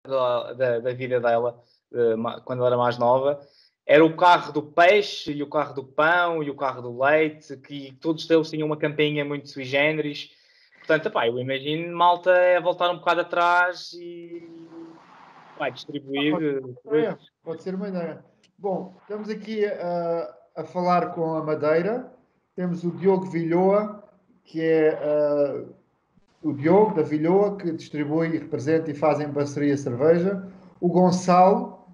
da vida dela, quando ela era mais nova, era o carro do peixe, e o carro do pão, e o carro do leite, que todos eles tinham uma campainha muito sui generis. Portanto, epá, eu imagino malta é voltar um bocado atrás e vai distribuir. Pode ser uma ideia. Bom, estamos aqui a falar com a Madeira. Temos o Diogo Vilhoa, que é o Diogo da Vilhoa, que distribui, representa e faz em parceria cerveja. O Gonçalo,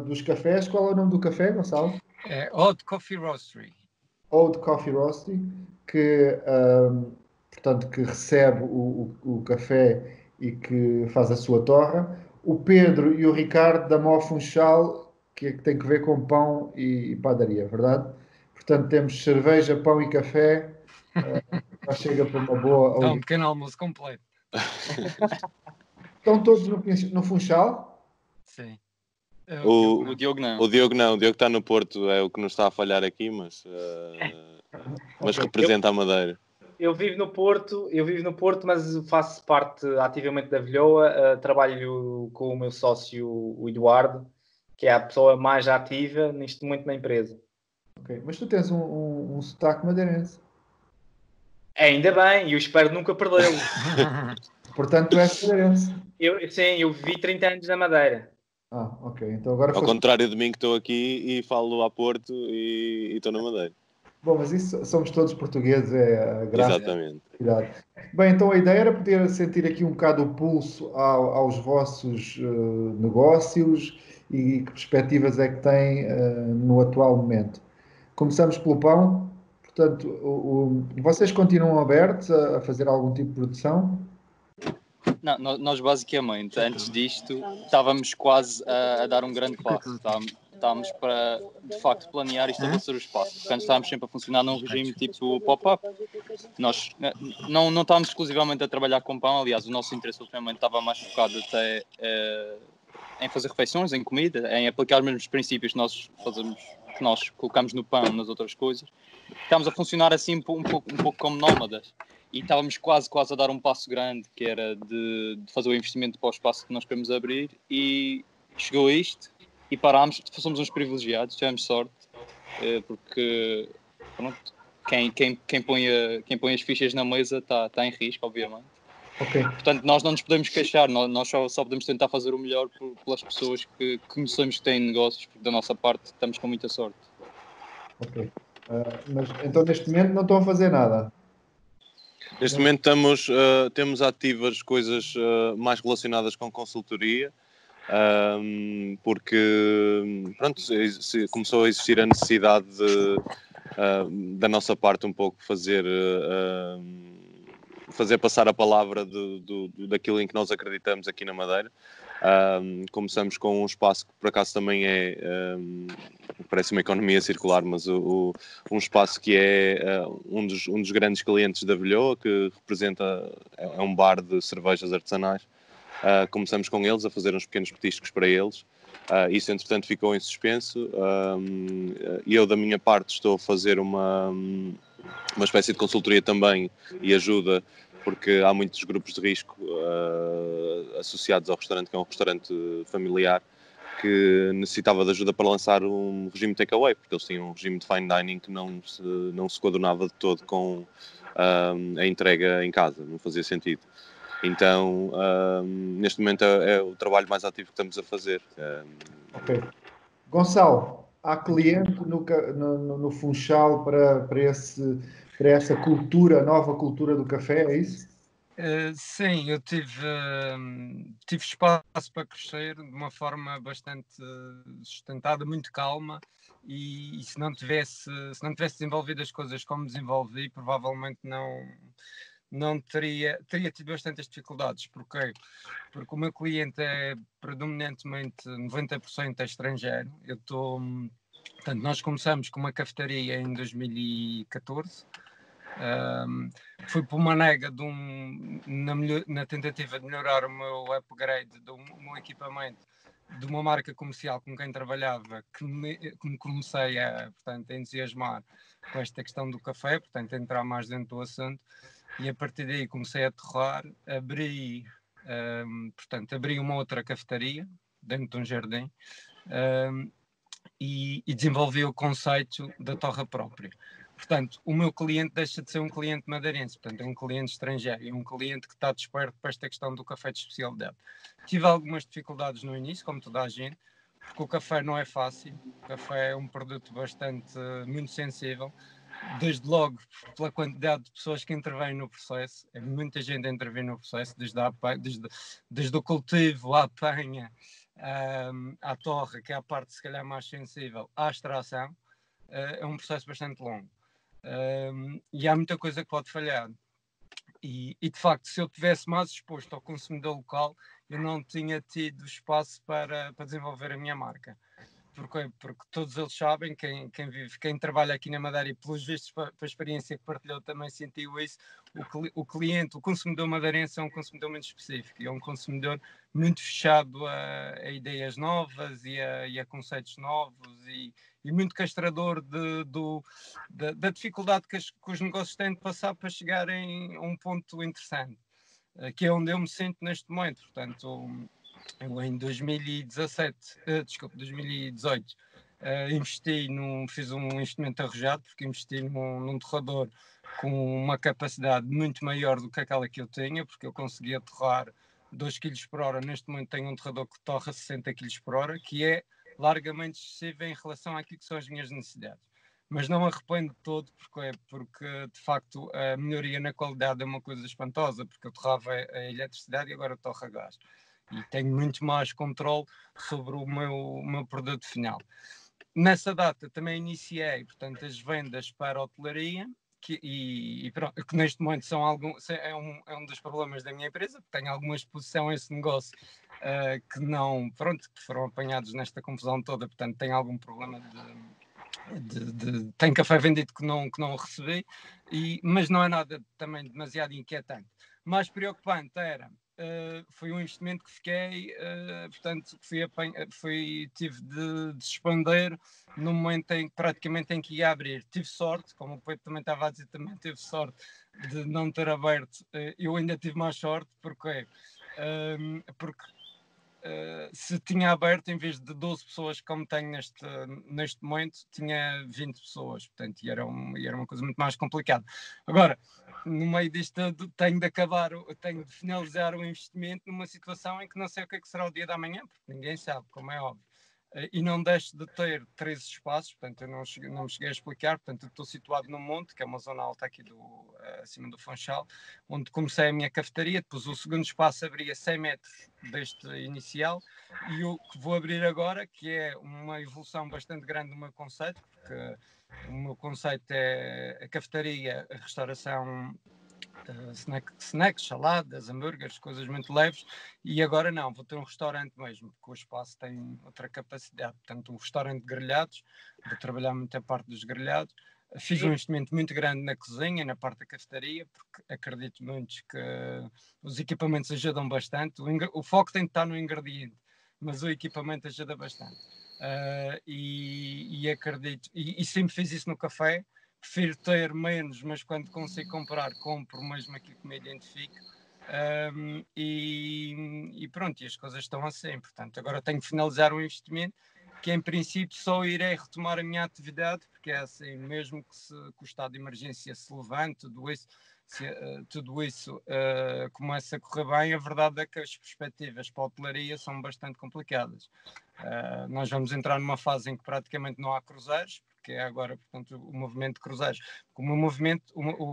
dos cafés. Qual é o nome do café, Gonçalo? É Old Coffee Roastery. Old Coffee Roastery, portanto, que recebe o café e que faz a sua torra. O Pedro e o Ricardo da Mó Funchal, que tem que ver com pão e padaria, verdade? Portanto, temos cerveja, pão e café. Já chega para uma boa... Dá um pequeno almoço completo. Estão todos no Funchal? Sim. O Diogo não. O Diogo está no Porto, é o que nos está a falhar aqui, mas representa a Madeira. Eu vivo no Porto, mas faço parte ativamente da Vilhoa. Trabalho com o meu sócio, o Eduardo, que é a pessoa mais ativa neste momento na empresa. Ok, mas tu tens um sotaque madeirense. Ainda bem, e eu espero nunca perdê-lo. Portanto, tu és madeirense. Eu vivi 30 anos na Madeira. Ok. Então agora ao contrário de mim, que estou aqui e falo a Porto e estou na Madeira. Bom, mas isso somos todos portugueses, é graça. Exatamente. Bem, então a ideia era poder sentir aqui um bocado o pulso aos vossos negócios e que perspectivas é que têm no atual momento. Começamos pelo pão. Portanto, vocês continuam abertos a fazer algum tipo de produção? Não, nós basicamente, antes disto, estávamos quase a dar um grande passo. Estávamos para, de facto, planear e estabelecer o espaço. Porque antes estávamos sempre a funcionar num regime tipo pop-up. Nós não estávamos exclusivamente a trabalhar com pão. Aliás, o nosso interesse ultimamente estava mais focado até em fazer refeições, em comida, em aplicar os mesmos princípios que nós fazemos, que nós colocamos no pão, nas outras coisas. Estávamos a funcionar assim um pouco como nómadas. E estávamos quase a dar um passo grande, que era de fazer o investimento para o espaço que nós queremos abrir, e chegou a isto e parámos. Somos uns privilegiados, tivemos sorte, porque pronto, quem põe as fichas na mesa está em risco, obviamente. Okay. Portanto, nós não nos podemos queixar, nós só podemos tentar fazer o melhor pelas pessoas que conhecemos que têm negócios, porque da nossa parte estamos com muita sorte. Ok. Mas então neste momento não estão a fazer nada? Neste momento temos ativas coisas mais relacionadas com consultoria, porque pronto, começou a existir a necessidade da nossa parte um pouco fazer passar a palavra daquilo em que nós acreditamos aqui na Madeira. Começamos com um espaço que por acaso também parece uma economia circular, mas um espaço que é um dos grandes clientes da Vilhoa, que representa, é um bar de cervejas artesanais. Começamos com eles a fazer uns pequenos petiscos para eles. Isso entretanto ficou em suspenso, e eu da minha parte estou a fazer uma espécie de consultoria também e ajuda, porque há muitos grupos de risco associados ao restaurante, que é um restaurante familiar, que necessitava de ajuda para lançar um regime takeaway, porque eles tinham um regime de fine dining que não se coadunava de todo com a entrega em casa, não fazia sentido. Então, neste momento é o trabalho mais ativo que estamos a fazer. Ok. Gonçalo, há cliente no Funchal para essa nova cultura do café, é isso? Sim, eu tive espaço para crescer de uma forma bastante sustentada, muito calma, e se não tivesse desenvolvido as coisas como desenvolvi, provavelmente não teria tido bastantes dificuldades. Porquê? Porque o meu cliente é predominantemente 90% estrangeiro. Portanto, nós começamos com uma cafetaria em 2014. Fui por uma nega na tentativa de melhorar o meu upgrade do meu equipamento, de uma marca comercial com quem trabalhava, que me comecei a entusiasmar com esta questão do café, portanto, a entrar mais dentro do assunto, e a partir daí comecei a aterrar, abri Portanto, abri uma outra cafetaria dentro de um jardim e desenvolvi o conceito da torra própria. Portanto, o meu cliente deixa de ser um cliente madeirense, portanto, é um cliente estrangeiro, é um cliente que está desperto para esta questão do café de especialidade. Tive algumas dificuldades no início, como toda a gente, porque o café não é fácil, o café é um produto muito sensível, desde logo pela quantidade de pessoas que intervêm no processo, é muita gente a intervir no processo, desde o cultivo, à apanha, à torra, que é a parte se calhar mais sensível, à extração, é um processo bastante longo. E há muita coisa que pode falhar. E de facto, se eu tivesse mais exposto ao consumidor local, eu não tinha tido espaço para desenvolver a minha marca. Porque todos eles sabem, quem trabalha aqui na Madeira e pelos vistos para a experiência que partilhou também sentiu isso, o cliente, o consumidor madeirense é um consumidor muito específico, é um consumidor muito fechado a ideias novas e a conceitos novos e muito castrador da dificuldade que os negócios têm de passar para chegarem a um ponto interessante, que é onde eu me sinto neste momento. Portanto, eu em 2018, fiz um investimento arrojado, porque investi num torrador com uma capacidade muito maior do que aquela que eu tinha, porque eu conseguia torrar 2 kg por hora. Neste momento tenho um torrador que torra 60 kg por hora, que é largamente excessivo em relação àquilo que são as minhas necessidades. Mas não me arrependo de todo, porque de facto a melhoria na qualidade é uma coisa espantosa, porque eu torrava a eletricidade e agora torro a gás. E tenho muito mais controle sobre o meu produto final. Nessa data também iniciei, portanto, as vendas para a hotelaria, que neste momento é um dos problemas da minha empresa, porque tenho alguma exposição a esse negócio que foram apanhados nesta confusão toda, portanto, tenho algum problema tenho café vendido que não recebi, mas não é nada também demasiado inquietante. Mais preocupante foi um investimento que fiquei, portanto, tive de suspender no momento em que praticamente em que ia abrir. Tive sorte, como o Pedro também estava a dizer, também teve sorte de não ter aberto. Eu ainda tive mais sorte, porque se tinha aberto, em vez de 12 pessoas como tenho neste momento, tinha 20 pessoas, portanto, e era uma coisa muito mais complicada. Agora, no meio disto tenho de finalizar o investimento numa situação em que não sei o que será o dia da manhã, porque ninguém sabe, como é óbvio. E não deixo de ter 13 espaços, portanto, eu não me cheguei a explicar. Portanto, eu estou situado no Monte, que é uma zona alta aqui acima do Funchal, onde comecei a minha cafetaria. Depois o segundo espaço abria 100 metros deste inicial, e o que vou abrir agora, que é uma evolução bastante grande do meu conceito, porque o meu conceito é a cafetaria, a restauração, snacks, saladas, hambúrgueres, coisas muito leves, e agora não, vou ter um restaurante mesmo, porque o espaço tem outra capacidade, portanto um restaurante de grelhados, vou trabalhar muito a parte dos grelhados. Fiz um investimento muito grande na cozinha, na parte da cafetaria, porque acredito muito que os equipamentos ajudam bastante. O foco tem de estar no ingrediente, mas o equipamento ajuda bastante. E acredito, e sempre fiz isso no café. Prefiro ter menos, mas quando consigo comprar, compro mesmo aquilo que me identifico. E pronto, e as coisas estão assim. Portanto, agora tenho que finalizar o investimento, que em princípio só irei retomar a minha atividade, porque é assim, mesmo que o estado de emergência se levante, tudo isso começa a correr bem, a verdade é que as perspectivas para a hotelaria são bastante complicadas. Nós vamos entrar numa fase em que praticamente não há cruzeiros, que é agora, portanto, o movimento de cruzeiros. Como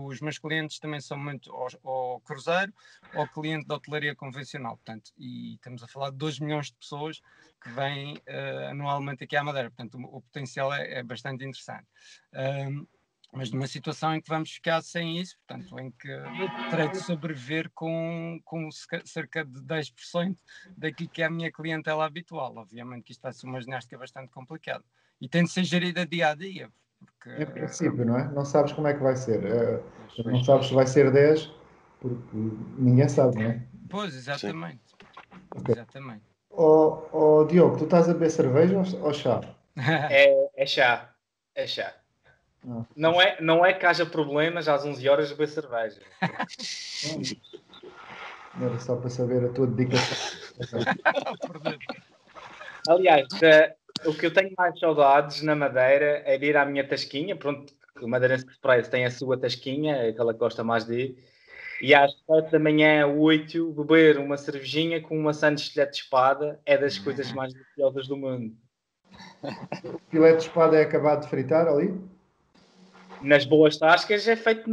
os meus clientes também são muito ao cruzeiro, ao cliente da hotelaria convencional, portanto, e estamos a falar de 2 milhões de pessoas que vêm anualmente aqui à Madeira, portanto, o potencial é bastante interessante. Mas numa situação em que vamos ficar sem isso, portanto, em que terei de sobreviver com cerca de 10% daquilo que é a minha clientela habitual. Obviamente que isto vai ser uma ginástica bastante complicada. E tem de ser gerida dia a dia. Porque... Em princípio, não é? Não sabes como é que vai ser. Não sabes se vai ser 10, porque ninguém sabe, não é? Pois, exatamente. Okay. Exatamente. Diogo, tu estás a beber cerveja ou chá? É chá. É chá. Não é que haja problemas às 11 horas de beber cerveja. Era só para saber a tua dedicação. Aliás, o que eu tenho mais saudades na Madeira é de ir à minha tasquinha. Pronto, o Madeirense Express tem a sua tasquinha, aquela que gosta mais de ir. E às 7 da manhã, 8, beber uma cervejinha com uma maçã de estilete de espada é das coisas mais deliciosas do mundo. O filé de espada é acabado de fritar ali? Nas boas tascas é feito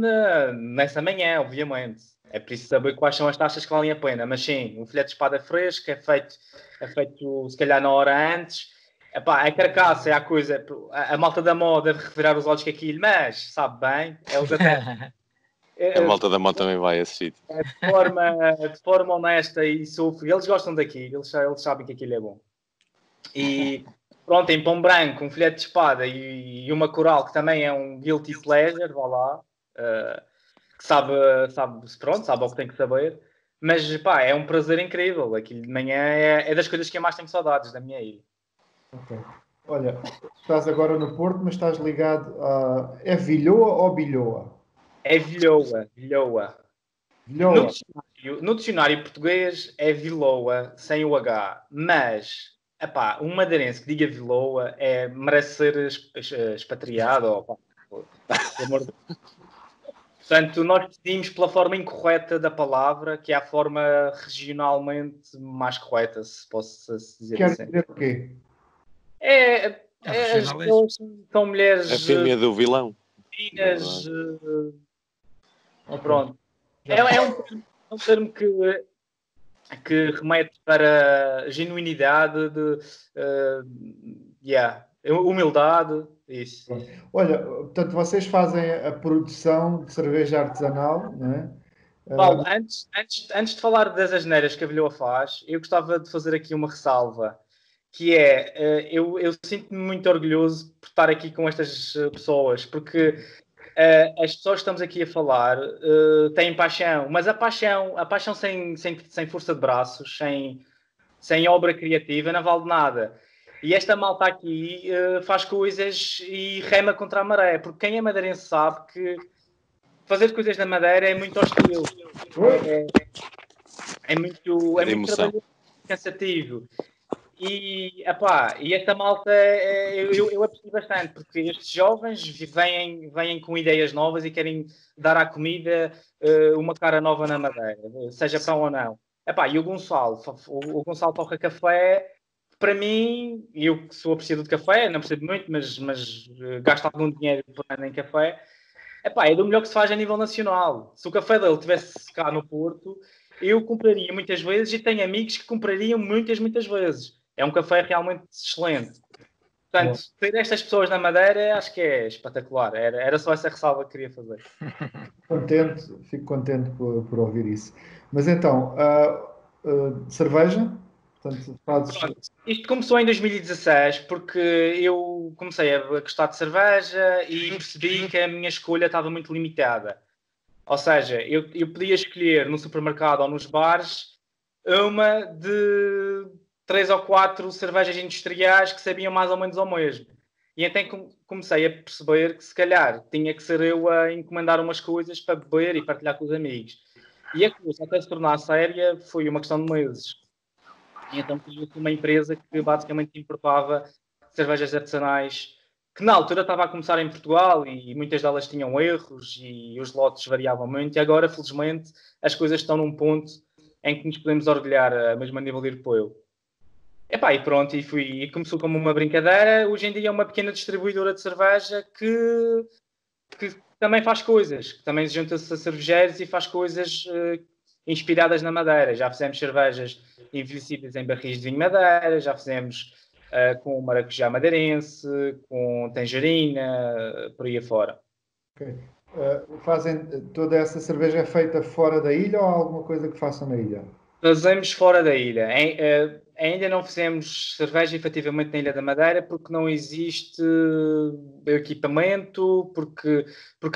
nessa manhã, obviamente. É preciso saber quais são as taxas que valem a pena. Mas sim, um filé de espada fresco é feito se calhar na hora antes. Epá, a carcaça é a coisa. A malta da moda deve revirar os olhos com aquilo, mas sabe bem. Eles até. A malta da moto também vai a esse sítio. De forma honesta e sofre. Eles gostam daquilo, eles sabem que aquilo é bom. E pronto, em pão branco, um filete de espada e uma coral que também é um guilty pleasure, vá lá, que sabe ao que tem que saber. Mas pá, é um prazer incrível. Aquilo de manhã é das coisas que eu mais tenho saudades da minha ilha. Ok. Olha, estás agora no Porto, mas estás ligado a... É Vilhoa ou Bilhoa? É Vilhoa. Vilhoa. No dicionário português é Viloa, sem o H. Mas, epá, um madeirense que diga Viloa merece ser expatriado. Ou, pá, pelo amor de Deus. Portanto, nós decidimos pela forma incorreta da palavra, que é a forma regionalmente mais correta, se posso dizer Quer assim. dizer o quê? As pessoas são mulheres A fêmea do vilão. finas. Ok. Pronto. É um termo que remete para genuinidade, humildade, isso. Olha, portanto, vocês fazem a produção de cerveja artesanal, não é? Paulo, antes de falar das asneiras que a Vilhoa faz, eu gostava de fazer aqui uma ressalva, que é, eu sinto-me muito orgulhoso por estar aqui com estas pessoas, porque as pessoas que estamos aqui a falar têm paixão, mas a paixão sem força de braços, sem obra criativa, não vale de nada. E esta malta aqui faz coisas e rema contra a maré, porque quem é madeirense sabe que fazer coisas na Madeira é muito hostil, é muito emoção. trabalhoso, cansativo. E esta malta eu aprecio bastante, porque estes jovens vêm com ideias novas e querem dar à comida uma cara nova na Madeira, seja pão ou não. E o Gonçalo toca café, para mim, eu que sou apreciador de café, não percebo muito, mas gasto algum dinheiro por ano em café. É do melhor que se faz a nível nacional. Se o café dele tivesse cá no Porto, eu compraria muitas vezes e tenho amigos que comprariam muitas vezes. É um café realmente excelente. Portanto, ter estas pessoas na Madeira acho que é espetacular. Era só essa ressalva que queria fazer. Fico contente por ouvir isso. Mas então, cerveja? Portanto, fazes... Pronto, isto começou em 2016 porque eu comecei a gostar de cerveja e percebi que a minha escolha estava muito limitada. Ou seja, eu podia escolher no supermercado ou nos bares uma de 3 ou 4 cervejas industriais que sabiam mais ou menos ao mesmo. E então comecei a perceber que se calhar tinha que ser eu a encomendar umas coisas para beber e partilhar com os amigos. E a coisa até se tornar séria foi uma questão de meses. E então criou-se uma empresa que basicamente importava cervejas artesanais que na altura estava a começar em Portugal e muitas delas tinham erros e os lotes variavam muito e agora, felizmente, as coisas estão num ponto em que nos podemos orgulhar, mesmo a nível europeu. E pronto, e começou como uma brincadeira, hoje em dia é uma pequena distribuidora de cerveja que também faz coisas, que também junta-se a cervejeiros e faz coisas inspiradas na Madeira. Já fizemos cervejas envelhecidas em barris de vinho Madeira, já fizemos com maracujá madeirense, com tangerina, por aí afora. Okay. Fazem toda essa cerveja é feita fora da ilha ou há alguma coisa que façam na ilha? Fazemos fora da ilha. Ainda não fizemos cerveja efetivamente na Ilha da Madeira porque não existe equipamento, porque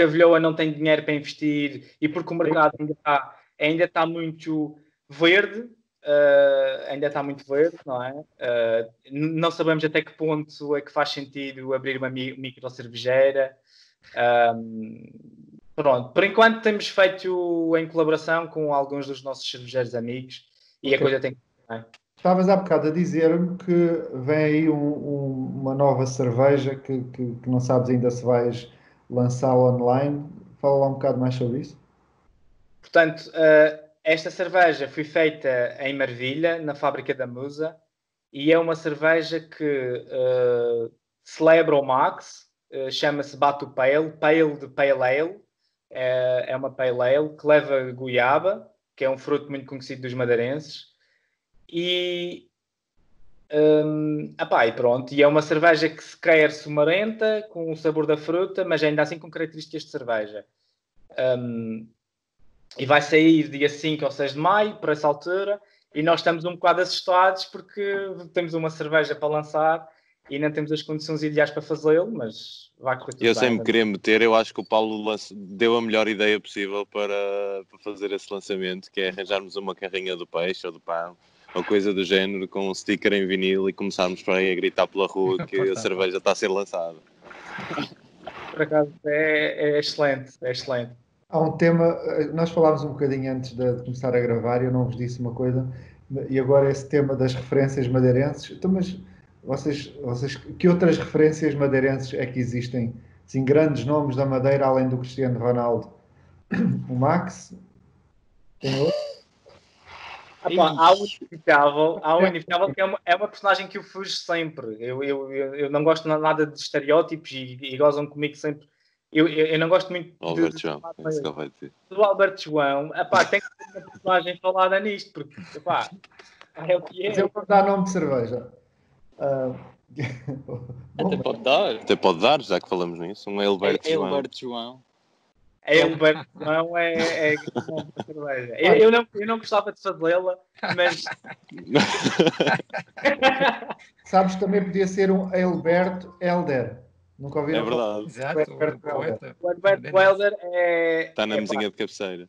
a Vilhoa não tem dinheiro para investir e porque o mercado ainda está muito verde. Ainda está muito verde, não é? Não sabemos até que ponto é que faz sentido abrir uma micro cervejeira. pronto, por enquanto temos feito em colaboração com alguns dos nossos cervejeiros amigos e a coisa tem que bem. Estavas há bocado a dizer-me que vem aí uma nova cerveja que não sabes ainda se vais lançar online. Fala lá um bocado mais sobre isso. Portanto, esta cerveja foi feita em Marvilha, na fábrica da Musa, e é uma cerveja que celebra o Max, chama-se Batu Pale, Pale de Pale Ale, é uma Pale Ale que leva goiaba, que é um fruto muito conhecido dos madeirenses, e e pronto, e é uma cerveja que se quer sumarenta, com o sabor da fruta, mas ainda assim com características de cerveja. E vai sair dia 5 ou 6 de maio, por essa altura, e nós estamos um bocado assustados porque temos uma cerveja para lançar e não temos as condições ideais para fazê-lo, mas vai correr tudo bem. Eu sempre queria meter, eu acho que o Paulo deu a melhor ideia possível para fazer esse lançamento, que é arranjarmos uma carrinha do peixe ou do pão, ou coisa do género, com um sticker em vinil e começarmos para aí a gritar pela rua que a cerveja está a ser lançada. Por acaso é excelente, é excelente. Há um tema, nós falámos um bocadinho antes de começar a gravar e eu não vos disse uma coisa, e agora esse tema das referências madeirenses. Então, mas vocês, que outras referências madeirenses é que existem? Assim, grandes nomes da Madeira, além do Cristiano Ronaldo? O Max? Tem outro? Há um inevitável que é uma personagem que eu fujo sempre. Eu não gosto nada de estereótipos e gozam comigo sempre. Eu não gosto muito Alberto João, é isso que ele vai dizer. do Alberto João. Tem que ter uma personagem falada nisto, porque é o que é. Mas eu vou dar nome de cerveja. Até pode dar. Até pode dar, já que falamos nisso, um Alberto João. Alberto João. Alberto João é uma cerveja. Eu não gostava de fazê-la, mas... Sabes, também podia ser um Alberto Helder. Nunca ouviram? É verdade. Exato, O Alberto Helder está na mesinha de cabeceira.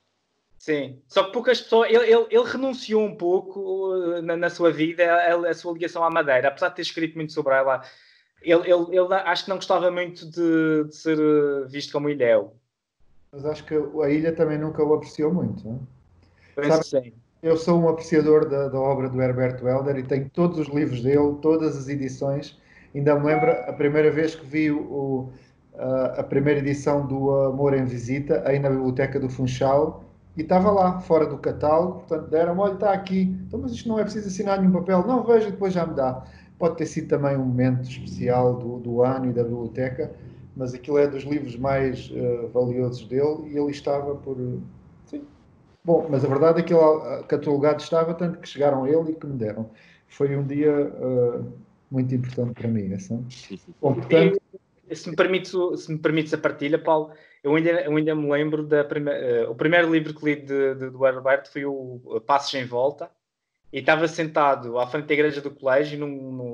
Sim, só que poucas pessoas... Ele renunciou um pouco na sua vida a sua ligação à Madeira, apesar de ter escrito muito sobre ela. Ele acho que não gostava muito de ser visto como ilhéu. Mas acho que a ilha também nunca o apreciou muito. Não é? Penso sim. Eu sou um apreciador da obra do Herberto Helder e tenho todos os livros dele, todas as edições. Ainda me lembro a primeira vez que vi a primeira edição do Amor em Visita, aí na Biblioteca do Funchal, e estava lá, fora do catálogo, portanto deram-me, olha, está aqui, então, mas isto não é preciso assinar nenhum papel, não, veja, depois já me dá. Pode ter sido também um momento especial do ano e da biblioteca, mas aquilo é dos livros mais valiosos dele e ele estava por... Sim. Bom, mas a verdade é que ele catalogado estava, tanto que chegaram a ele e que me deram. Foi um dia muito importante para mim. Assim. Bom, portanto... Se me permites a partilha, Paulo, eu ainda me lembro o primeiro livro que li do Herberto foi o Passos em Volta, e estava sentado à frente da igreja do colégio,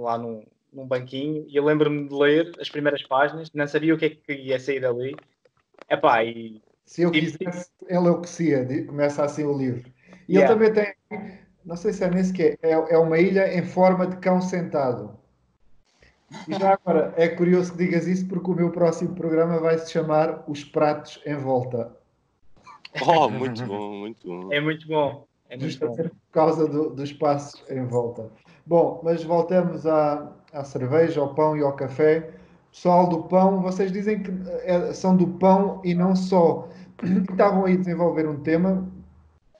lá num banquinho, e eu lembro-me de ler as primeiras páginas, não sabia o que é que ia sair dali. Se eu quisesse, ele enlouquecia, começa assim o livro. E ele também tem, não sei se é nesse que é uma ilha em forma de cão sentado. E já agora, é curioso que digas isso, porque o meu próximo programa vai se chamar Os Pratos em Volta. Oh, muito bom, muito bom. É muito bom. Justamente por causa dos passos em volta. Bom, mas voltamos à cerveja, ao pão e ao café. Pessoal do pão, vocês dizem que são do pão e não só. Estavam aí a desenvolver um tema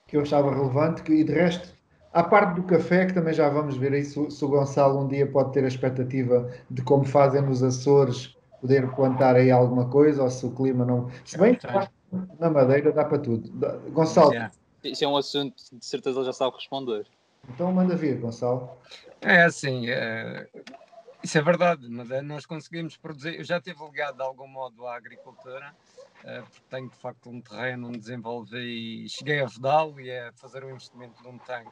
que eu achava relevante, e de resto, à parte do café, que também já vamos ver aí se o Gonçalo um dia pode ter a expectativa de como fazem nos Açores, poder plantar aí alguma coisa, ou se o clima não... Se bem que na Madeira dá para tudo. Gonçalo... Isso é um assunto que de certeza ele já sabe responder. Então manda vir, Gonçalo. É assim, isso é verdade, mas nós conseguimos produzir. Eu já estive ligado de algum modo à agricultura, porque tenho de facto um terreno onde desenvolvi e cheguei a vedá-lo e a fazer um investimento de um tanque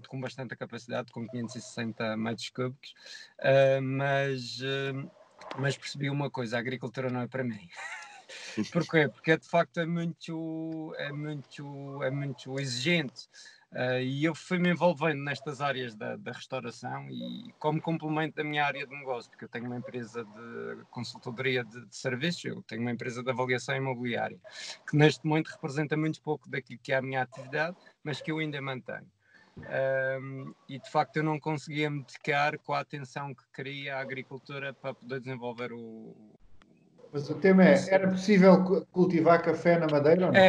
com bastante capacidade, com 560 metros cúbicos, mas percebi uma coisa: a agricultura não é para mim. Porquê? Porque de facto é muito exigente. E eu fui-me envolvendo nestas áreas da restauração e como complemento da minha área de negócio, porque eu tenho uma empresa de consultoria de serviços, eu tenho uma empresa de avaliação imobiliária, que neste momento representa muito pouco daquilo que é a minha atividade, mas que eu ainda mantenho. E de facto eu não conseguia me dedicar com a atenção que queria à agricultura para poder desenvolver Mas o tema é, era possível cultivar café na Madeira ou não?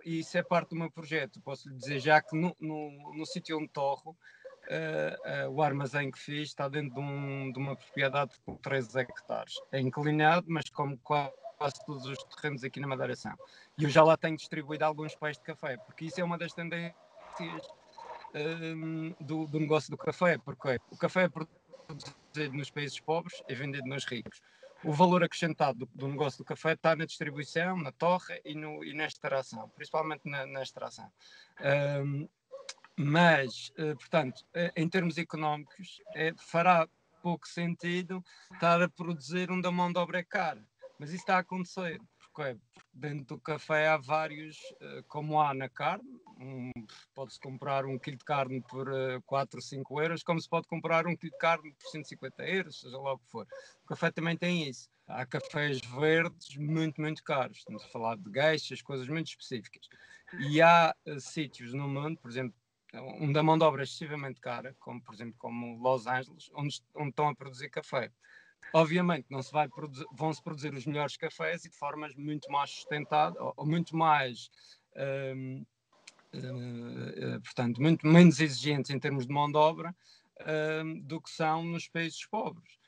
Isso é parte do meu projeto. Posso lhe dizer já que no sítio onde torro, o armazém que fiz está dentro de uma propriedade com 13 hectares. É inclinado, mas como quase todos os terrenos aqui na Madeira são. E eu já lá tenho distribuído alguns pés de café, porque isso é uma das tendências do negócio do café, porque o café é produzido nos países pobres e vendido nos ricos. O valor acrescentado do negócio do café está na distribuição, na torra e na extração, principalmente na extração. Portanto, em termos económicos, fará pouco sentido estar a produzir onde a mão de obra é cara. Mas isso está a acontecer, porque dentro do café há vários, como há na carne, pode-se comprar um quilo de carne por 4 ou 5 euros, como se pode comprar um quilo de carne por 150 euros, seja lá o que for. O café também tem isso. Há cafés verdes muito, muito caros. Estamos a falar de gueixas, coisas muito específicas. E há sítios no mundo, por exemplo, onde a mão de obra é excessivamente cara, como por exemplo como Los Angeles, onde estão a produzir café. Obviamente não se vão-se produzir os melhores cafés e de formas muito mais sustentadas ou muito mais portanto, muito menos exigentes em termos de mão de obra do que são nos países pobres.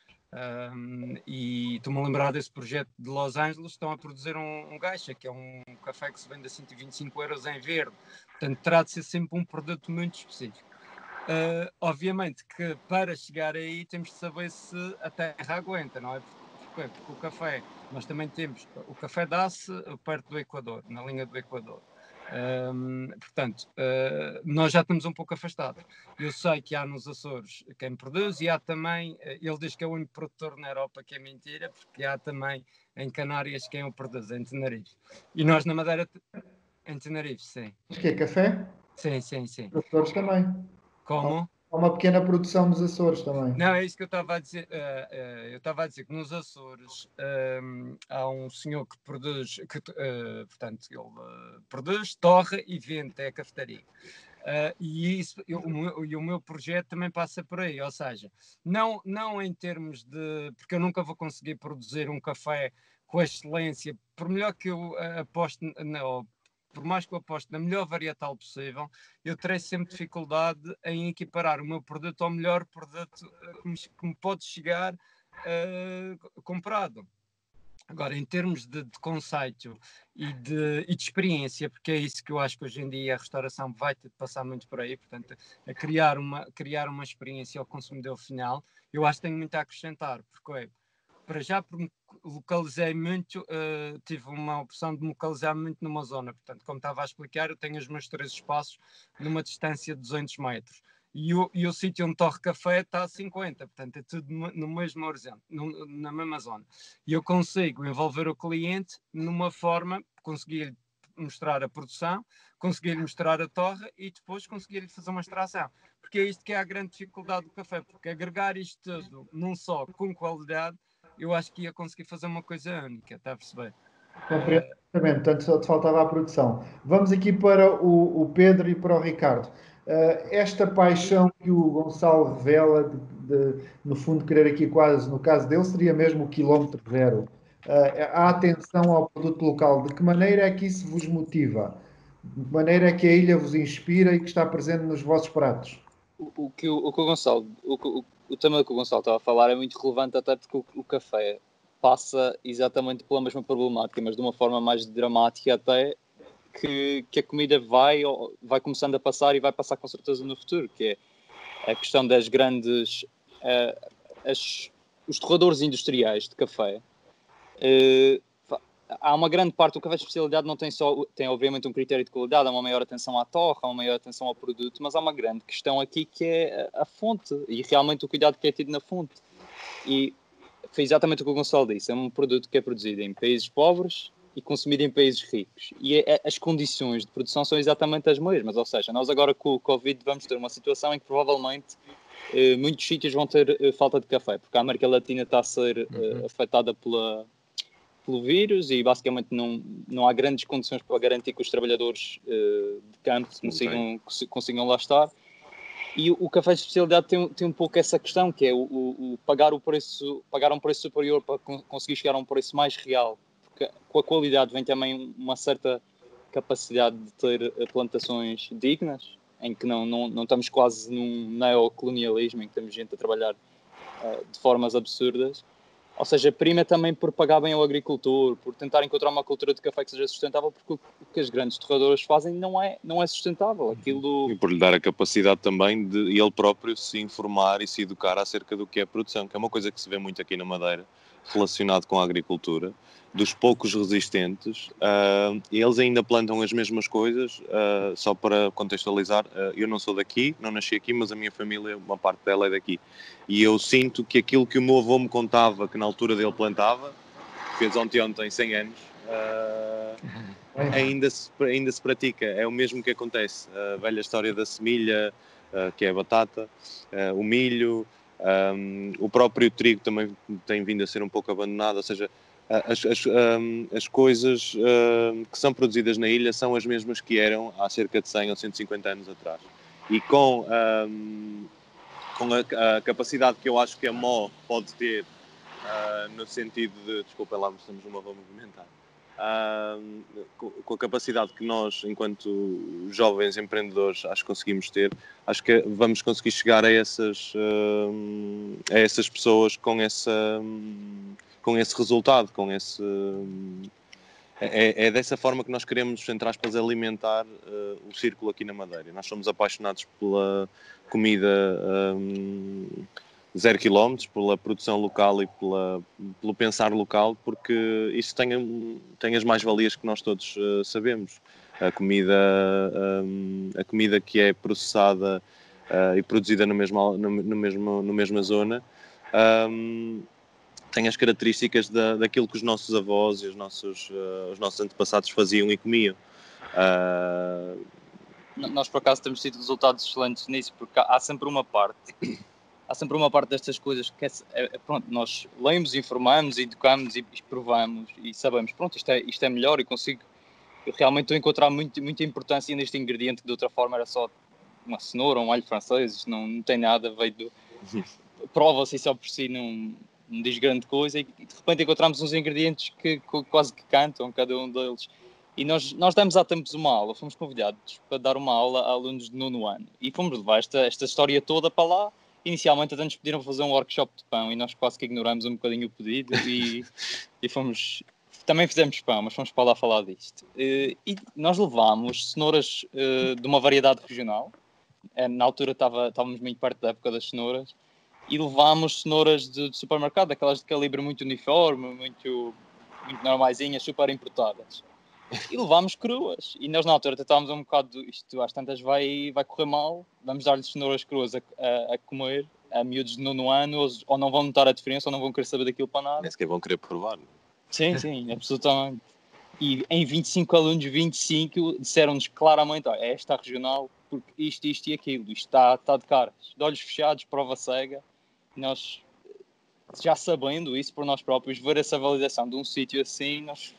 E estou-me a lembrar desse projeto de Los Angeles, estão a produzir um gacha, que é um café que se vende a 125 euros em verde. Portanto, terá de ser sempre um produto muito específico. Obviamente que para chegar aí temos de saber se a terra aguenta, não é? Porque o café, nós também temos, o café dá-se perto do Equador, na linha do Equador. Portanto, nós já estamos um pouco afastados. Eu sei que há nos Açores quem produz e há também, ele diz que é o único produtor na Europa, que é mentira, porque há também em Canárias quem o produz, em Tenerife. E nós na Madeira, em Tenerife, sim. Mas que é café? Sim. Produtores também. Como? Há uma pequena produção nos Açores também. Não, é isso que eu estava a dizer. Eu estava a dizer que nos Açores há um senhor que produz, portanto, ele produz, torra e vende, é a cafetaria. O meu projeto também passa por aí, ou seja, não em termos de. Porque eu nunca vou conseguir produzir um café com a excelência, por melhor que eu aposte, por mais que eu aposte na melhor varietal possível, eu terei sempre dificuldade em equiparar o meu produto ao melhor produto que me pode chegar comprado. Agora, em termos de conceito e de experiência, porque é isso que eu acho que hoje em dia a restauração vai ter de passar muito por aí, portanto, a criar uma experiência ao consumidor final, eu acho que tenho muito a acrescentar, porque para já me localizei muito, tive uma opção de me localizar muito numa zona, portanto, como estava a explicar, eu tenho os meus 3 espaços numa distância de 200 metros. E o sítio onde torre café está a 50, portanto é tudo no mesmo horizonte, na mesma zona. E eu consigo envolver o cliente numa forma, conseguir mostrar a produção, conseguir mostrar a torre e depois conseguir fazer uma extração. Porque é isto que é a grande dificuldade do café, porque agregar isto tudo num só, com qualidade, eu acho que ia conseguir fazer uma coisa única, está a perceber? Compreendo, portanto só te faltava a produção. Vamos aqui para o Pedro e para o Ricardo. Esta paixão que o Gonçalo revela, no fundo, querer aqui quase, no caso dele, seria mesmo o quilómetro zero. A atenção ao produto local, de que maneira é que isso vos motiva? De que maneira é que a ilha vos inspira e que está presente nos vossos pratos? O tema que o Gonçalo estava a falar é muito relevante, até porque o café passa exatamente pela mesma problemática, mas de uma forma mais dramática até, que a comida vai começando a passar e vai passar com certeza no futuro, que é a questão das grandes os torradores industriais de café. Há uma grande parte do café de especialidade tem obviamente um critério de qualidade, há uma maior atenção à torra, há uma maior atenção ao produto, mas há uma grande questão aqui que é a fonte e realmente o cuidado que é tido na fonte. E foi exatamente o que o Gonçalo disse, é um produto que é produzido em países pobres e consumido em países ricos. E as condições de produção são exatamente as mesmas. Ou seja, nós agora com o Covid vamos ter uma situação em que provavelmente muitos sítios vão ter falta de café, porque a América Latina está a ser afetada pelo vírus e basicamente não há grandes condições para garantir que os trabalhadores de campo consigam lá estar. E o café de especialidade tem um pouco essa questão, que é o pagar um preço superior para conseguir chegar a um preço mais real. Porque com a qualidade vem também uma certa capacidade de ter plantações dignas, em que não estamos quase num neocolonialismo, em que temos gente a trabalhar de formas absurdas. Ou seja, prima também por pagar bem ao agricultor, por tentar encontrar uma cultura de café que seja sustentável, porque o que as grandes torradoras fazem não é sustentável. E por lhe dar a capacidade também de ele próprio se informar e se educar acerca do que é produção, que é uma coisa que se vê muito aqui na Madeira, relacionado com a agricultura, dos poucos resistentes, eles ainda plantam as mesmas coisas, só para contextualizar, eu não sou daqui, não nasci aqui, mas a minha família, uma parte dela é daqui. E eu sinto que aquilo que o meu avô me contava, que na altura dele plantava, fez ontem 100 anos, ainda se pratica, é o mesmo que acontece. A velha história da semilha, que é a batata, o milho, o próprio trigo também tem vindo a ser um pouco abandonado, ou seja, as coisas que são produzidas na ilha são as mesmas que eram há cerca de 100 ou 150 anos atrás. E com a capacidade que eu acho que a MO pode ter, no sentido de... Desculpem lá, mas estamos numa rua movimentada. Com a capacidade que nós, enquanto jovens empreendedores, acho que conseguimos ter, acho que vamos conseguir chegar a essas pessoas com esse resultado, é dessa forma que nós queremos, entre aspas, alimentar o círculo aqui na Madeira. Nós somos apaixonados pela comida 0 km, pela produção local e pelo pensar local, porque isso tem as mais-valias que nós todos sabemos. A comida que é processada e produzida na mesma zona tem as características daquilo que os nossos avós e os nossos antepassados faziam e comiam. Nós, por acaso, temos tido resultados excelentes nisso, porque há sempre uma parte destas coisas que pronto, nós lemos, informamos, educamos e provamos e sabemos, pronto, isto é melhor e realmente estou a encontrar muita importância neste ingrediente que de outra forma era só uma cenoura, um alho francês, isto não tem nada, prova-se só por si, não diz grande coisa e de repente encontramos uns ingredientes que quase que cantam, cada um deles. E nós demos há tempos uma aula, fomos convidados para dar uma aula a alunos de 9º ano e fomos levar esta história toda para lá. Inicialmente até nos pediram fazer um workshop de pão e nós quase que ignoramos um bocadinho o pedido e também fizemos pão, mas fomos para lá falar disto. E nós levámos cenouras de uma variedade regional, na altura estávamos muito perto da época das cenouras, e levámos cenouras de supermercado, aquelas de calibre muito uniforme, muito normaisinhas, super importadas. E levámos cruas. E nós na altura estávamos um bocado, isto às tantas vai correr mal, vamos dar-lhes cenouras cruas a comer, a miúdos de 9º ano, ou não vão notar a diferença, ou não vão querer saber daquilo para nada. Nem sequer vão querer provar. Sim, absolutamente. E em 25 alunos, 25 disseram-nos claramente, é esta regional, porque isto e aquilo, isto está de caras. De olhos fechados, prova cega. Nós, já sabendo isso por nós próprios, ver essa validação de um sítio assim, nós...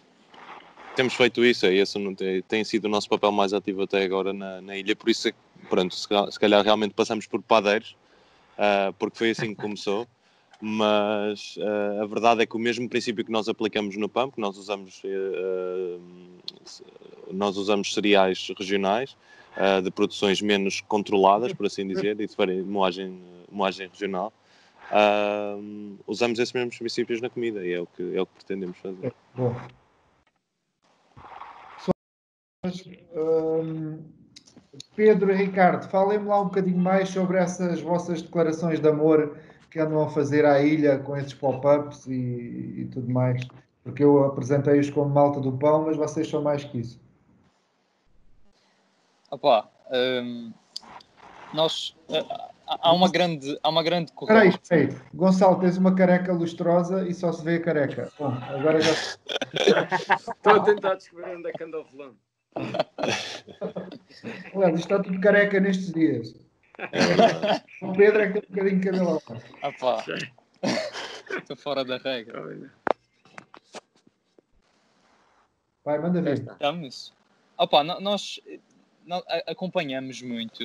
Temos feito isso, esse tem sido o nosso papel mais ativo até agora na ilha, por isso, pronto, se calhar realmente passamos por padeiros, porque foi assim que começou, mas a verdade é que o mesmo princípio que nós aplicamos no pão, que nós usamos cereais regionais, de produções menos controladas, por assim dizer, e de moagem regional, usamos esses mesmos princípios na comida e é o que pretendemos fazer. Bom. Pedro e Ricardo, falem-me lá um bocadinho mais sobre essas vossas declarações de amor que andam a fazer à ilha com esses pop-ups e tudo mais, porque eu apresentei-os como malta do pão, mas vocês são mais que isso. Opa, nós há uma grande Espera aí, corrente. espera aí. Gonçalo, tens uma careca lustrosa e só se vê a careca. Bom, agora já... Estou a tentar descobrir onde é que anda o fulano. Aliás, isto está tudo careca nestes dias. O Pedro é que tem um bocadinho de cabelo lá. Ah pá, estou fora da regra. Olha, Vai, manda já ver. está. Estamos. Opa, nós acompanhamos muito.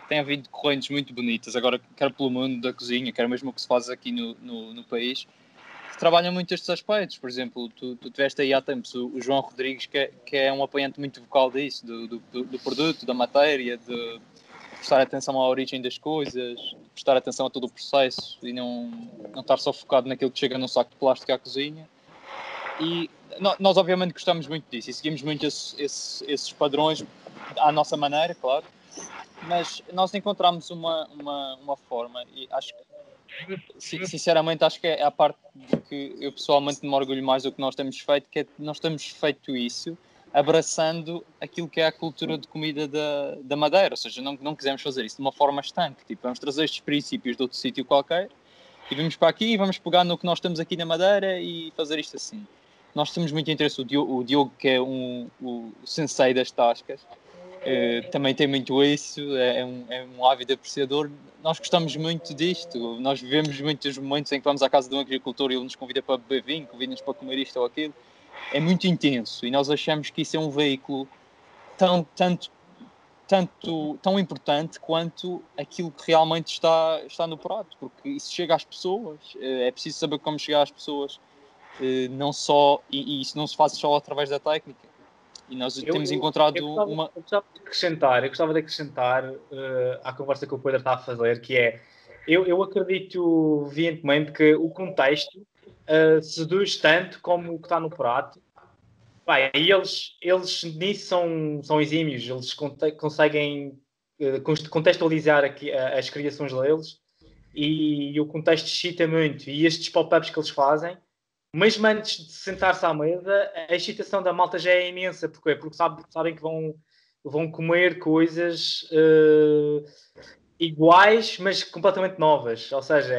Tem havido correntes muito bonitas, agora quer pelo mundo da cozinha, quer mesmo o que se faz aqui no país, que trabalham muito estes aspectos. Por exemplo, tu tiveste aí há tempos o João Rodrigues, que é um apoiante muito vocal disso, do produto, da matéria, de prestar atenção à origem das coisas, prestar atenção a todo o processo e não estar só focado naquilo que chega num saco de plástico à cozinha. E nós obviamente gostamos muito disso e seguimos muito esses padrões à nossa maneira, claro, mas nós encontramos uma forma e acho que, sinceramente, acho que é a parte de que eu pessoalmente me orgulho mais do que nós temos feito, que é que nós temos feito isso abraçando aquilo que é a cultura de comida da Madeira, ou seja, não quisemos fazer isso de uma forma estanque, tipo, vamos trazer estes princípios de outro sítio qualquer e vamos para aqui e vamos pegar no que nós temos aqui na Madeira e fazer isto assim. Nós temos muito interesse, o Diogo, que é o sensei das tascas, também tem muito isso, é um ávido apreciador. Nós gostamos muito disto, nós vivemos muitos momentos em que vamos à casa de um agricultor e ele nos convida para beber vinho, convida-nos para comer isto ou aquilo. É muito intenso e nós achamos que isso é um veículo tão importante quanto aquilo que realmente está no prato, porque isso chega às pessoas, é preciso saber como chegar às pessoas. Não só, e isso não se faz só através da técnica. E nós temos encontrado uma... Eu gostava de acrescentar à conversa que o Pedro está a fazer, que é, eu acredito veementemente que o contexto seduz tanto como o que está no prato. Bem, e eles nisso são exímios, eles conseguem contextualizar aqui, as criações deles e o contexto excita muito. E estes pop-ups que eles fazem, mesmo antes de sentar-se à mesa, a excitação da malta já é imensa. Porque sabem que vão comer coisas iguais, mas completamente novas. Ou seja,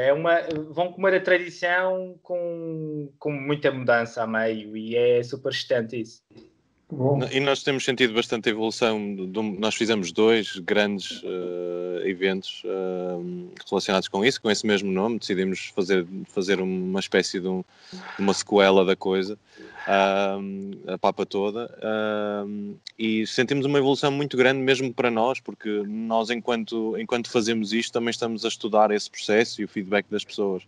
vão comer a tradição com muita mudança a meio. E é super excitante isso. Bom. E nós temos sentido bastante evolução. Nós fizemos 2 grandes eventos relacionados com isso, com esse mesmo nome. Decidimos fazer uma espécie de uma sequela da coisa, a papa toda, e sentimos uma evolução muito grande mesmo para nós, porque nós enquanto fazemos isto também estamos a estudar esse processo e o feedback das pessoas.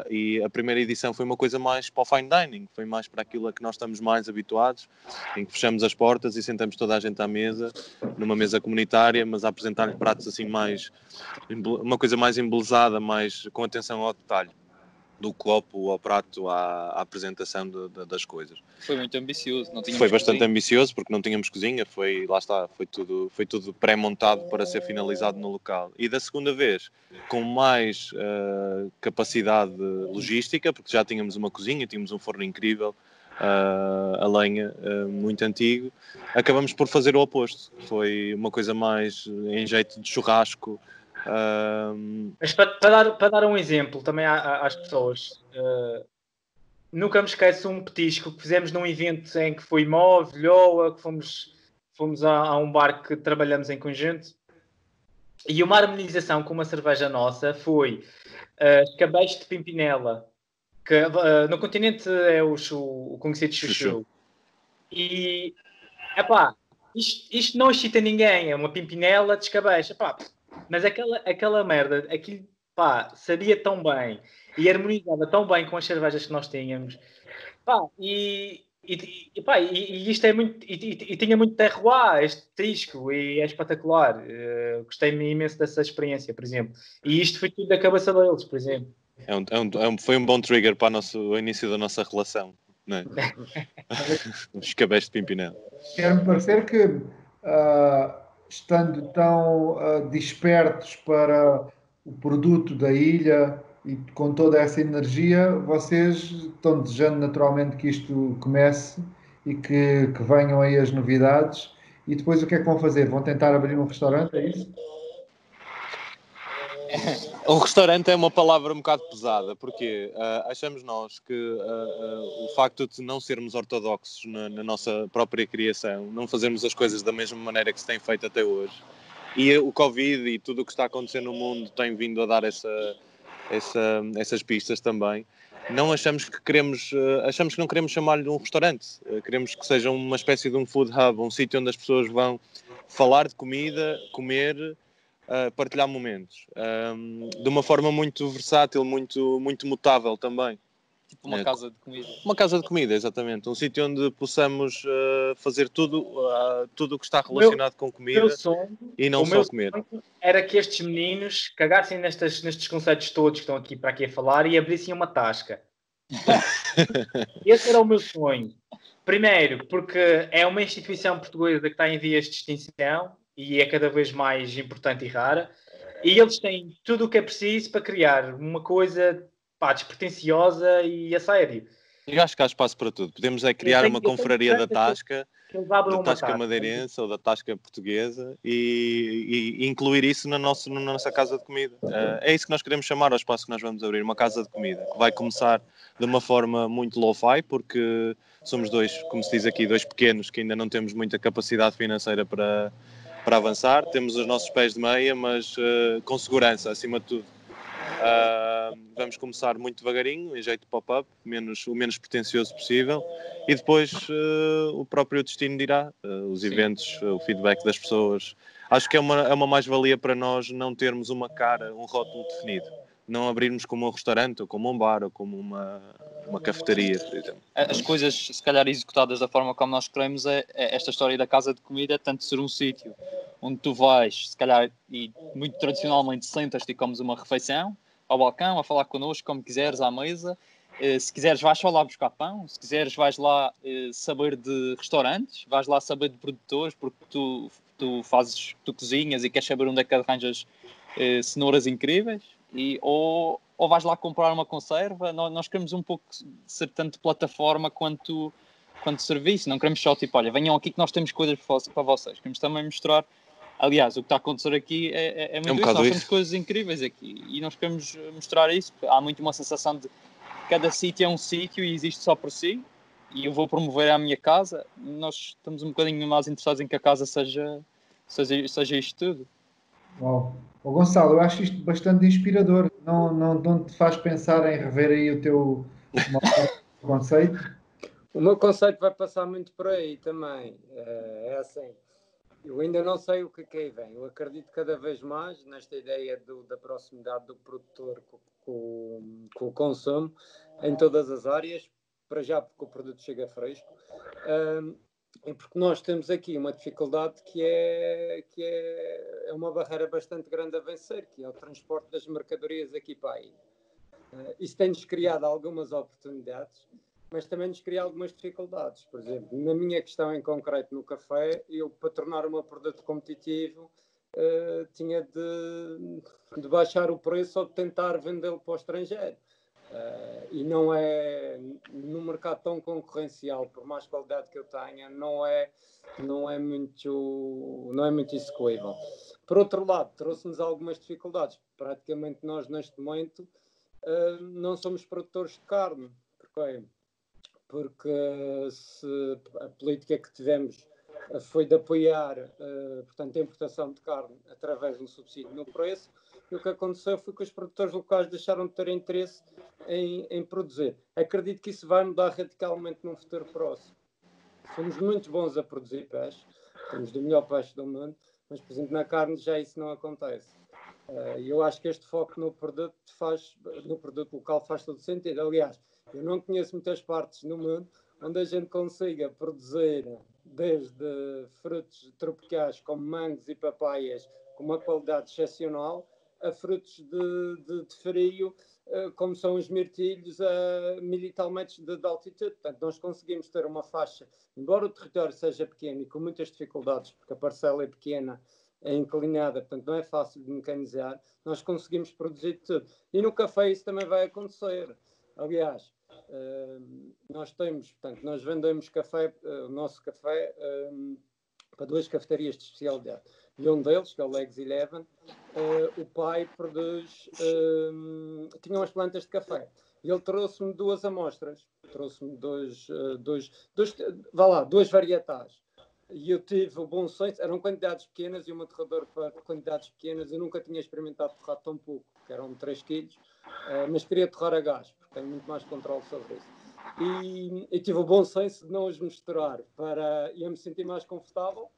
E a primeira edição foi uma coisa mais para o fine dining, foi mais para aquilo a que nós estamos mais habituados, em que fechamos as portas e sentamos toda a gente à mesa, numa mesa comunitária, mas a apresentar-lhe pratos assim uma coisa mais embelezada, mais com atenção ao detalhe, do copo ao prato, à apresentação das coisas. Foi muito ambicioso. Foi bastante ambicioso, porque não tínhamos cozinha, foi tudo pré-montado para ser finalizado no local. E da segunda vez, com mais capacidade logística, porque já tínhamos uma cozinha, tínhamos um forno incrível, a lenha, muito antigo, acabamos por fazer o oposto. Foi uma coisa mais em jeito de churrasco. Mas para dar um exemplo também às pessoas, nunca me esqueço um petisco que fizemos num evento em que foi Vilhoa, que fomos a um bar que trabalhamos em conjunto, e uma harmonização com uma cerveja nossa foi escabeche de Pimpinela, que no continente é o conhecido chuchu. E isto não excita ninguém, é uma Pimpinela de escabeche, mas aquela merda, aquilo, sabia tão bem e harmonizava tão bem com as cervejas que nós tínhamos, e isto é muito, e tinha muito terroir, este disco, e é espetacular. Gostei-me imenso dessa experiência, por exemplo, e isto foi tudo da cabeça deles, por exemplo. Foi um bom trigger para o início da nossa relação, não é? Os escabeches de Pimpinela. Quero-me parecer que estando tão despertos para o produto da ilha e com toda essa energia, vocês estão desejando naturalmente que isto comece e que venham aí as novidades. E depois o que é que vão fazer? Vão tentar abrir um restaurante, é isso? O restaurante é uma palavra um bocado pesada, porque achamos nós que o facto de não sermos ortodoxos na nossa própria criação, não fazermos as coisas da mesma maneira que se tem feito até hoje, e o Covid e tudo o que está acontecendo no mundo tem vindo a dar essas pistas também. Não achamos que não queremos chamar-lhe um restaurante, queremos que seja uma espécie de um food hub, um sítio onde as pessoas vão falar de comida, comer, partilhar momentos, de uma forma muito versátil, muito, muito mutável também. Tipo uma casa de comida. Uma casa de comida, exatamente. Um sítio onde possamos fazer tudo o que está relacionado com comida e não só comer. Sonho era que estes meninos cagassem nestes conceitos todos que estão aqui para aqui a falar e abrissem uma tasca. Esse era o meu sonho. Primeiro, porque é uma instituição portuguesa que está em vias de extinção e é cada vez mais importante e rara. E eles têm tudo o que é preciso para criar uma coisa despretensiosa e a sério. Eu acho que há espaço para tudo. Podemos criar uma confraria da Tasca, da Tasca madeirense ou da Tasca portuguesa e incluir isso na nossa casa de comida. É isso que nós queremos chamar ao espaço que nós vamos abrir, uma casa de comida, que vai começar de uma forma muito low-fi, porque somos dois, como se diz aqui, dois pequenos que ainda não temos muita capacidade financeira para avançar. Temos os nossos pés de meia, mas com segurança, acima de tudo. Vamos começar muito devagarinho, em jeito de pop-up, o menos pretencioso possível, e depois o próprio destino dirá, os eventos, o feedback das pessoas. Acho que é uma mais-valia para nós não termos uma cara, um rótulo definido. Não abrirmos como um restaurante, ou como um bar, ou como uma cafetaria, por exemplo. As coisas, se calhar, executadas da forma como nós queremos, é esta história da casa de comida, tanto ser um sítio onde tu vais, se calhar, e muito tradicionalmente sentas-te e comes uma refeição, ao balcão, a falar connosco, como quiseres, à mesa. Se quiseres, vais só lá buscar pão. Se quiseres, vais lá saber de restaurantes, vais lá saber de produtores, porque tu cozinhas e queres saber onde é que arranjas cenouras incríveis. Ou vais lá comprar uma conserva. Nós queremos um pouco ser tanto plataforma quanto serviço. Não queremos só tipo, olha, venham aqui que nós temos coisas para vocês. Queremos também mostrar. Aliás, o que está a acontecer aqui é muito isso. Nós temos coisas incríveis aqui e nós queremos mostrar isso. Há muito uma sensação de que cada sítio é um sítio e existe só por si, e eu vou promover a minha casa. Nós estamos um bocadinho mais interessados em que a casa seja isto tudo. Uau. Gonçalo, eu acho isto bastante inspirador. Não te faz pensar em rever aí o teu conceito? O meu conceito vai passar muito por aí também. É assim. Eu ainda não sei o que aí vem. Eu acredito cada vez mais nesta ideia da proximidade do produtor com o consumo em todas as áreas, para já porque o produto chega fresco, e porque nós temos aqui uma dificuldade que é uma barreira bastante grande a vencer, que é o transporte das mercadorias aqui para aí. Isso tem-nos criado algumas oportunidades, mas também nos cria algumas dificuldades. Por exemplo, na minha questão em concreto no café, eu, para tornar o meu produto competitivo, tinha de baixar o preço ou de tentar vendê-lo para o estrangeiro. E não é, num mercado tão concorrencial, por mais qualidade que eu tenha, não é muito execuível. Por outro lado, trouxe-nos algumas dificuldades. Praticamente nós, neste momento, não somos produtores de carne. Porque a política que tivemos foi de apoiar, portanto, a importação de carne através de um subsídio no preço, e o que aconteceu foi que os produtores locais deixaram de ter interesse em produzir. Acredito que isso vai mudar radicalmente num futuro próximo. Somos muito bons a produzir peixe, temos do melhor peixe do mundo, mas, por exemplo, na carne já isso não acontece. E eu acho que este foco no produto local faz todo sentido. Aliás, eu não conheço muitas partes no mundo onde a gente consiga produzir desde frutos tropicais como mangos e papaias com uma qualidade excepcional a frutos de frio como são os mirtilhos a 1000 e tal metros de altitude. Portanto, nós conseguimos ter uma faixa, embora o território seja pequeno e com muitas dificuldades, porque a parcela é pequena, é inclinada, portanto não é fácil de mecanizar, nós conseguimos produzir tudo. E no café isso também vai acontecer. Aliás, nós vendemos café, o nosso café para 2 cafetarias de especialidade. E um deles, que é o Legs 11, o pai produz, tinha umas plantas de café. E ele trouxe-me 2 amostras, trouxe-me 2 varietais. E eu tive o bom senso, eram quantidades pequenas e um aterrador para quantidades pequenas. Eu nunca tinha experimentado torrar tão pouco, que eram 3 quilos, mas queria torrar a gás, porque tenho muito mais controle sobre isso. E tive o bom senso de não os misturar para eu me sentir mais confortável,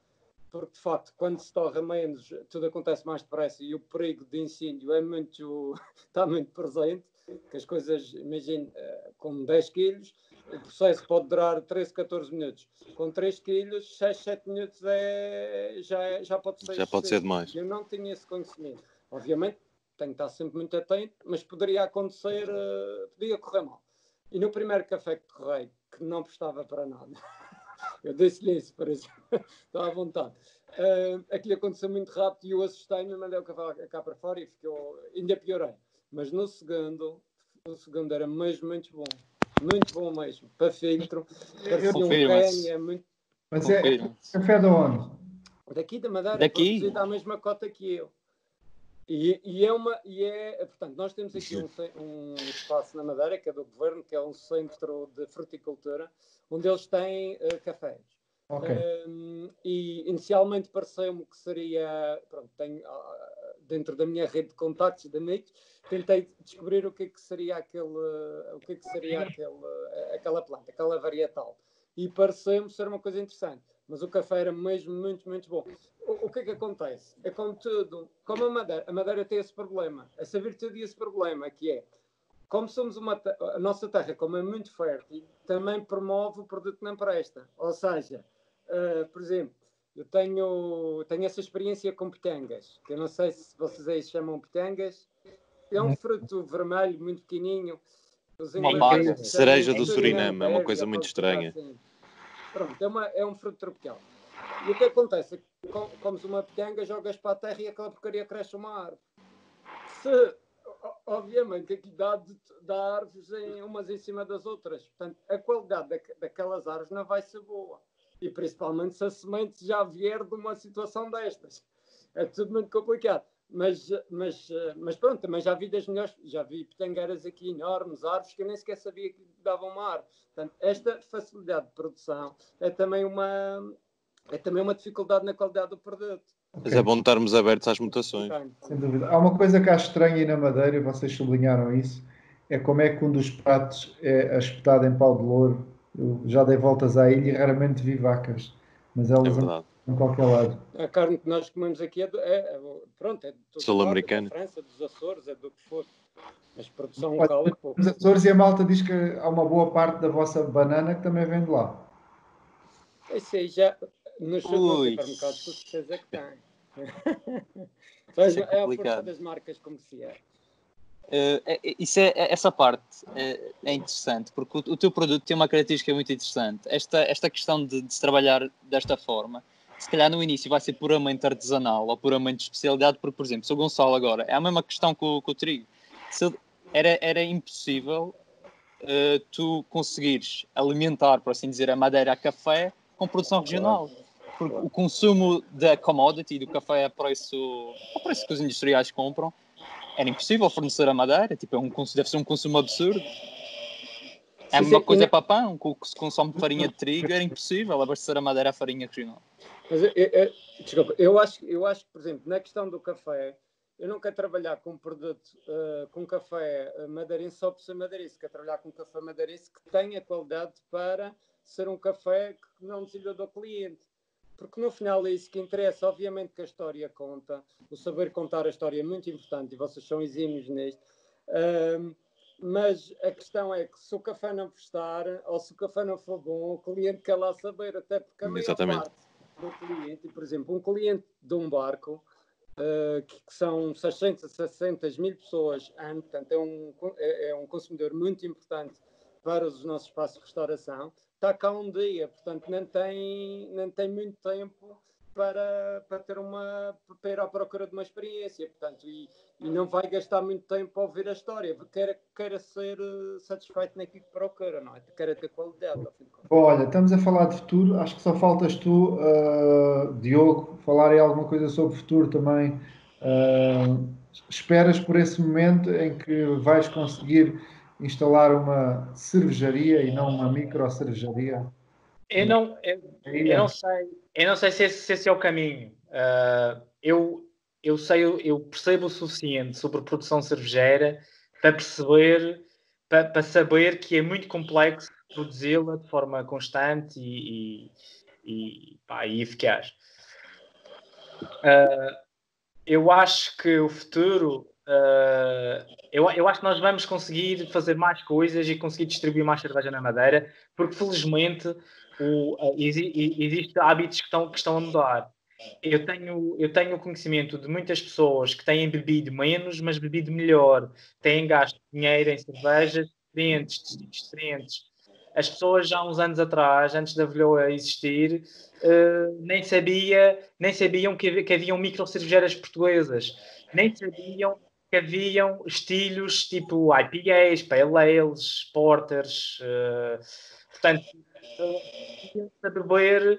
porque de facto, quando se torra menos, tudo acontece mais depressa e o perigo de incêndio está muito presente. Que as coisas, imagine, com 10 quilos, o processo pode durar 13, 14 minutos. Com 3 quilos, 6, 7 minutos já pode ser Já pode ser demais. Eu não tinha esse conhecimento. Obviamente, tenho que estar sempre muito atento, mas poderia acontecer, podia correr mal. E no primeiro café que torrei, que não prestava para nada, eu disse-lhe isso, por exemplo, estou à vontade. Aquilo aconteceu muito rápido e eu assustei-me, mandei o café cá para fora e ainda piorei. Mas no segundo era mesmo muito bom mesmo, para filtro, parecia um Quénia, muito... Mas é café de onde? Daqui da Madeira, produzido à mesma cota que eu. Portanto, nós temos aqui um espaço na Madeira, que é do Governo, que é um centro de fruticultura, onde eles têm cafés. Okay. E inicialmente pareceu-me que seria, dentro da minha rede de contactos de amigos, tentei descobrir o que é que seria aquela planta, aquela varietal. E pareceu-me ser uma coisa interessante. Mas o café era mesmo muito, muito bom. O que é que acontece? É como tudo. Como a Madeira tem esse problema. Essa virtude e esse problema, que é, como somos a nossa terra, como é muito fértil, também promove o produto que não presta. Ou seja, por exemplo, eu tenho essa experiência com pitangas, que eu não sei se vocês aí chamam pitangas. É um fruto vermelho, muito pequenininho. Uma cereja do Suriname, é uma coisa muito estranha. Assim. Pronto, é um fruto tropical. E o que acontece? Comes uma pitanga, jogas para a terra e aquela porcaria cresce uma árvore. Obviamente, aqui dá árvores umas em cima das outras. Portanto, a qualidade daquelas árvores não vai ser boa. E principalmente se a semente já vier de uma situação destas. É tudo muito complicado. Mas pronto, também já vi das melhores, já vi pitangueiras aqui enormes, árvores que eu nem sequer sabia que davam uma árvore. Portanto, esta facilidade de produção é também uma dificuldade na qualidade do produto. Mas é bom estarmos abertos às mutações. Sem dúvida. Há uma coisa que acho estranha aí na Madeira, e vocês sublinharam isso, é como é que um dos pratos é espetado em pau de louro. Eu já dei voltas à ilha e raramente vi vacas, mas elas andam em qualquer lado. A carne que nós comemos aqui é sul-americana, da França, dos Açores, é do que for. Mas produção local é pouco. Os Açores, e a malta diz que há uma boa parte da vossa banana que também vem de lá. Isso aí já, nos supermercados, com certeza que tem. É a força das marcas comerciais. Essa parte é interessante, porque o teu produto tem uma característica muito interessante. Esta questão de se trabalhar desta forma, se calhar no início vai ser puramente artesanal ou puramente de especialidade, porque, por exemplo, se o Gonçalo agora, é a mesma questão com o trigo. Era impossível tu conseguires alimentar, por assim dizer, a Madeira a café com produção regional. Porque o consumo da commodity, do café ao preço que os industriais compram, era impossível fornecer a Madeira. Tipo, deve ser um consumo absurdo. É a mesma coisa para pão, que se consome farinha de trigo, era impossível abastecer a Madeira a farinha regional. Mas desculpa, eu acho que, por exemplo, na questão do café, eu não quero trabalhar com um produto, com café madeirense só por ser madeirense. Quero trabalhar com um café madeirense que tenha qualidade para ser um café que não desiluda ao cliente. Porque no final é isso que interessa. Obviamente que a história conta, o saber contar a história é muito importante e vocês são exímios nisto. Mas a questão é que se o café não prestar ou se o café não for bom, o cliente quer lá saber, até porque a maior parte do cliente, por exemplo, um cliente de um barco, que são 600 a 700 mil pessoas ano, portanto é um consumidor muito importante para os nossos espaços de restauração, está cá um dia, portanto não tem muito tempo para para ir à procura de uma experiência, portanto, e não vai gastar muito tempo a ouvir a história, queira ser satisfeito naquilo que procura, não é? Queira ter qualidade, ao fim de contas. Bom, olha, estamos a falar de futuro, acho que só faltas tu, Diogo, falar aí alguma coisa sobre futuro também. Esperas por esse momento em que vais conseguir instalar uma cervejaria e não uma micro cervejaria? Eu não sei se esse é o caminho. Eu percebo o suficiente sobre produção cervejeira para saber que é muito complexo produzi-la de forma constante e eficaz. Eu acho que o futuro, eu acho que nós vamos conseguir fazer mais coisas e conseguir distribuir mais cerveja na Madeira, porque felizmente existem hábitos que estão a mudar. Eu tenho conhecimento de muitas pessoas que têm bebido menos, mas bebido melhor, têm gasto dinheiro em cervejas diferentes. As pessoas já há uns anos atrás, antes da Velhoa existir, nem sabiam que haviam micro cervejeiras portuguesas, nem sabiam que haviam estilos tipo IPAs, Pale Ales, Porters, portanto, a beber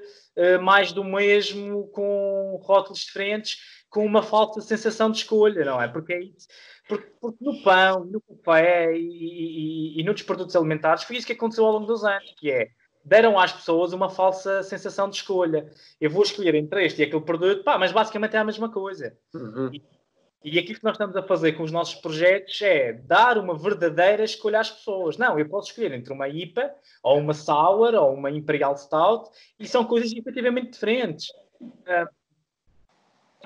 mais do mesmo, com rótulos diferentes, com uma falsa sensação de escolha, não é? Porque é isso. Porque no pão, no café e noutros produtos alimentares foi isso que aconteceu ao longo dos anos, que é, deram às pessoas uma falsa sensação de escolha. Eu vou escolher entre este e aquele produto, mas basicamente é a mesma coisa. Uhum. E aquilo que nós estamos a fazer com os nossos projetos é dar uma verdadeira escolha às pessoas. Não, eu posso escolher entre uma IPA, ou uma Sour, ou uma Imperial Stout, e são coisas efetivamente diferentes.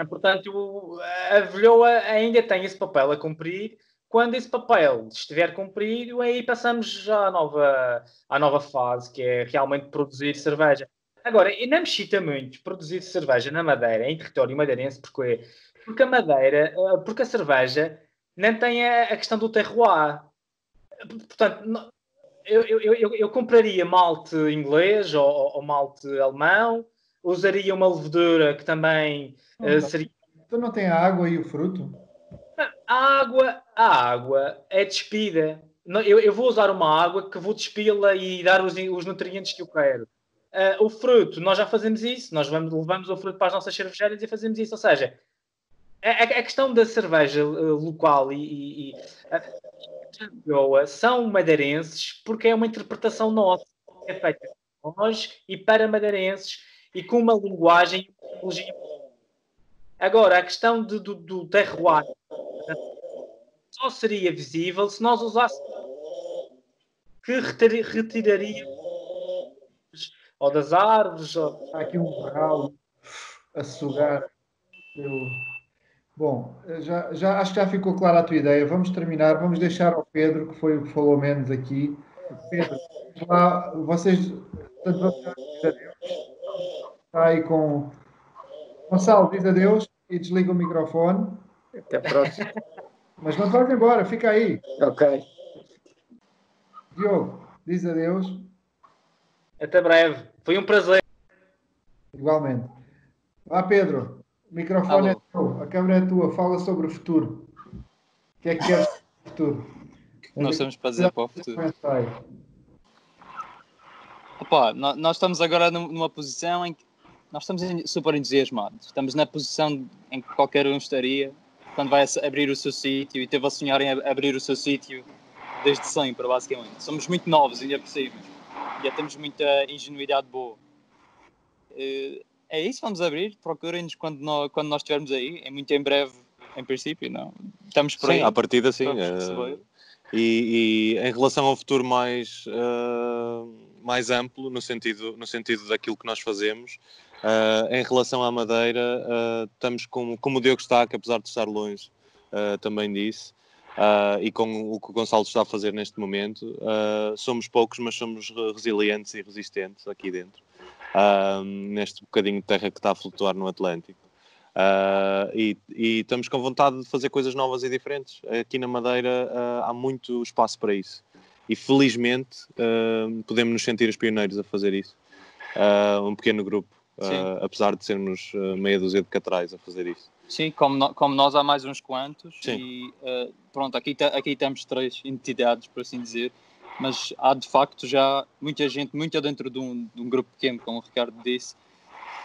Portanto, a Velhoa ainda tem esse papel a cumprir. Quando esse papel estiver cumprido, aí passamos já à nova fase, que é realmente produzir cerveja. Agora, e não me excita muito produzir cerveja na Madeira, em território madeirense, porque a Madeira, porque a cerveja não tem a questão do terroir. Portanto, eu compraria malte inglês ou malte alemão, usaria uma levedura que também seria. Então não tem a água e o fruto? A água é despida. Eu vou usar uma água que vou despi-la e dar os nutrientes que eu quero. O fruto, nós já fazemos isso. Nós levamos o fruto para as nossas cervejeiras e fazemos isso. Ou seja, a questão da cerveja local e Goa são madeirenses porque é uma interpretação nossa. É feita por nós e para madeirenses e com uma linguagem e tecnologia. Agora, a questão do terroir só seria visível se nós usássemos que retiraria ou das árvores. Há aqui um ralo a sugar. Bom, acho que já ficou clara a tua ideia. Vamos terminar. Vamos deixar ao Pedro, que foi o que falou menos aqui. Pedro, lá, vocês. Está aí com. Gonçalo, diz adeus e desliga o microfone. Até a próxima. Mas não te vais embora, fica aí. Ok. Diogo, diz adeus. Até breve. Foi um prazer. Igualmente. Vá, Pedro. O microfone é teu, a câmera é tua. Fala sobre o futuro. O que é que queres do futuro? Nós estamos para dizer para o futuro. Opa, nós estamos agora numa posição em que nós estamos super entusiasmados. Estamos na posição em que qualquer um estaria quando vai abrir o seu sítio e teve a sonhar em abrir o seu sítio desde sempre, basicamente. Somos muito novos, ainda por cima. E já temos muita ingenuidade boa. É isso, vamos abrir. Procurem-nos quando nós estivermos aí. É muito em breve, em princípio, não? Estamos por aí. Sim, à partida sim. E em relação ao futuro mais amplo, no sentido daquilo que nós fazemos, em relação à Madeira, estamos como o Diogo está, que apesar de estar longe, também disse, e com o que o Gonçalo está a fazer neste momento, somos poucos, mas somos resilientes e resistentes aqui dentro, neste bocadinho de terra que está a flutuar no Atlântico. E estamos com vontade de fazer coisas novas e diferentes. Aqui na Madeira há muito espaço para isso e felizmente podemos nos sentir os pioneiros a fazer isso. Um pequeno grupo apesar de sermos meia dúzia de catrais a fazer isso. Sim, como nós há mais uns quantos. Sim. E pronto, aqui temos 3 entidades, por assim dizer, mas há de facto já muita gente, muito dentro de um grupo pequeno, como o Ricardo disse,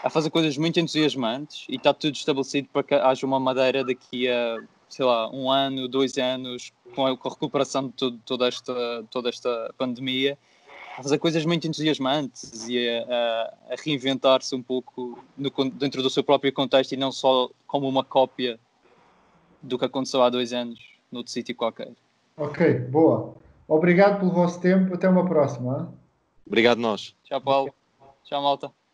a fazer coisas muito entusiasmantes, e está tudo estabelecido para que haja uma Madeira daqui a, sei lá, 1 ano, 2 anos, com a recuperação de toda esta pandemia, a fazer coisas muito entusiasmantes e a reinventar-se um pouco dentro do seu próprio contexto, e não só como uma cópia do que aconteceu há 2 anos noutro sítio qualquer. Ok, boa. Obrigado pelo vosso tempo. Até uma próxima. Hein? Obrigado nós. Tchau, Paulo. Tchau, malta.